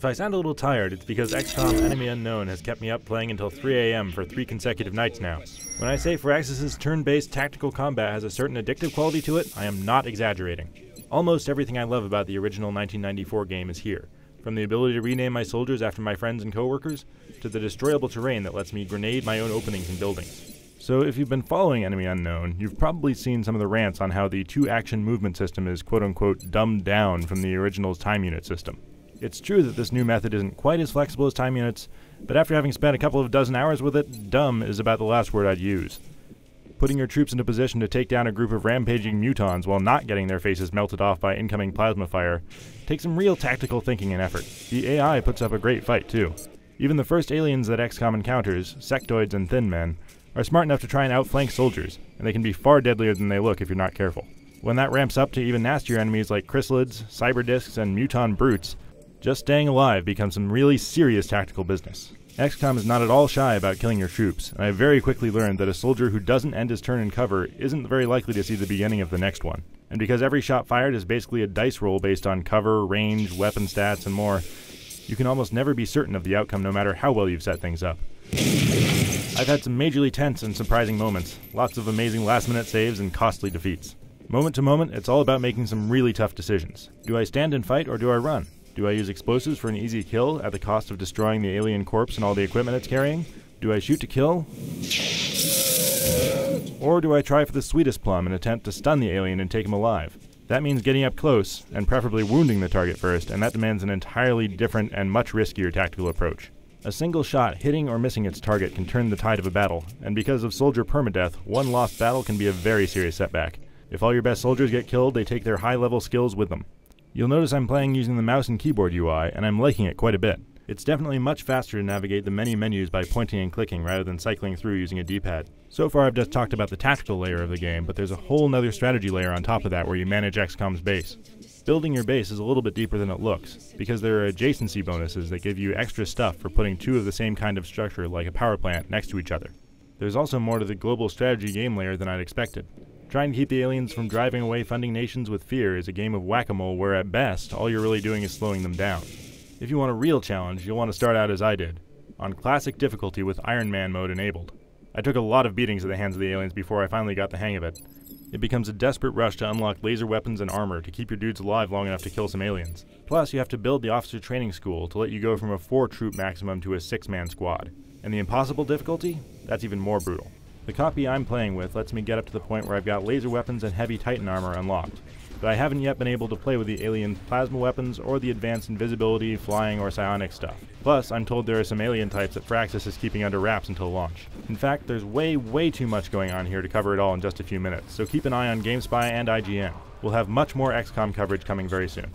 If I sound a little tired, it's because XCOM Enemy Unknown has kept me up playing until 3 AM for 3 consecutive nights now. When I say Firaxis' turn-based tactical combat has a certain addictive quality to it, I am not exaggerating. Almost everything I love about the original 1994 game is here, from the ability to rename my soldiers after my friends and coworkers, to the destroyable terrain that lets me grenade my own openings and buildings. So if you've been following Enemy Unknown, you've probably seen some of the rants on how the 2-action movement system is quote-unquote dumbed down from the original's time unit system. It's true that this new method isn't quite as flexible as time units, but after having spent a couple of dozen hours with it, dumb is about the last word I'd use. Putting your troops into position to take down a group of rampaging mutons while not getting their faces melted off by incoming plasma fire takes some real tactical thinking and effort. The AI puts up a great fight too. Even the first aliens that XCOM encounters, sectoids and thin men, are smart enough to try and outflank soldiers, and they can be far deadlier than they look if you're not careful. When that ramps up to even nastier enemies like chrysalids, cyberdiscs, and muton brutes, just staying alive becomes some really serious tactical business. XCOM is not at all shy about killing your troops, and I very quickly learned that a soldier who doesn't end his turn in cover isn't very likely to see the beginning of the next one. And because every shot fired is basically a dice roll based on cover, range, weapon stats, and more, you can almost never be certain of the outcome no matter how well you've set things up. I've had some majorly tense and surprising moments, lots of amazing last-minute saves and costly defeats. Moment to moment, it's all about making some really tough decisions. Do I stand and fight or do I run? Do I use explosives for an easy kill at the cost of destroying the alien corpse and all the equipment it's carrying? Do I shoot to kill? Or do I try for the sweetest plum and attempt to stun the alien and take him alive? That means getting up close, and preferably wounding the target first, and that demands an entirely different and much riskier tactical approach. A single shot hitting or missing its target can turn the tide of a battle, and because of soldier permadeath, one lost battle can be a very serious setback. If all your best soldiers get killed, they take their high-level skills with them. You'll notice I'm playing using the mouse and keyboard UI, and I'm liking it quite a bit. It's definitely much faster to navigate the many menus by pointing and clicking rather than cycling through using a D-pad. So far I've just talked about the tactical layer of the game, but there's a whole nother strategy layer on top of that where you manage XCOM's base. Building your base is a little bit deeper than it looks, because there are adjacency bonuses that give you extra stuff for putting two of the same kind of structure, like a power plant, next to each other. There's also more to the global strategy game layer than I'd expected. Trying to keep the aliens from driving away funding nations with fear is a game of whack-a-mole where at best, all you're really doing is slowing them down. If you want a real challenge, you'll want to start out as I did, on classic difficulty with Iron Man mode enabled. I took a lot of beatings at the hands of the aliens before I finally got the hang of it. It becomes a desperate rush to unlock laser weapons and armor to keep your dudes alive long enough to kill some aliens. Plus, you have to build the officer training school to let you go from a 4-troop maximum to a 6-man squad. And the impossible difficulty? That's even more brutal. The copy I'm playing with lets me get up to the point where I've got laser weapons and heavy Titan armor unlocked, but I haven't yet been able to play with the alien plasma weapons or the advanced invisibility, flying, or psionic stuff. Plus, I'm told there are some alien types that Firaxis is keeping under wraps until launch. In fact, there's way too much going on here to cover it all in just a few minutes, so keep an eye on GameSpy and IGN. We'll have much more XCOM coverage coming very soon.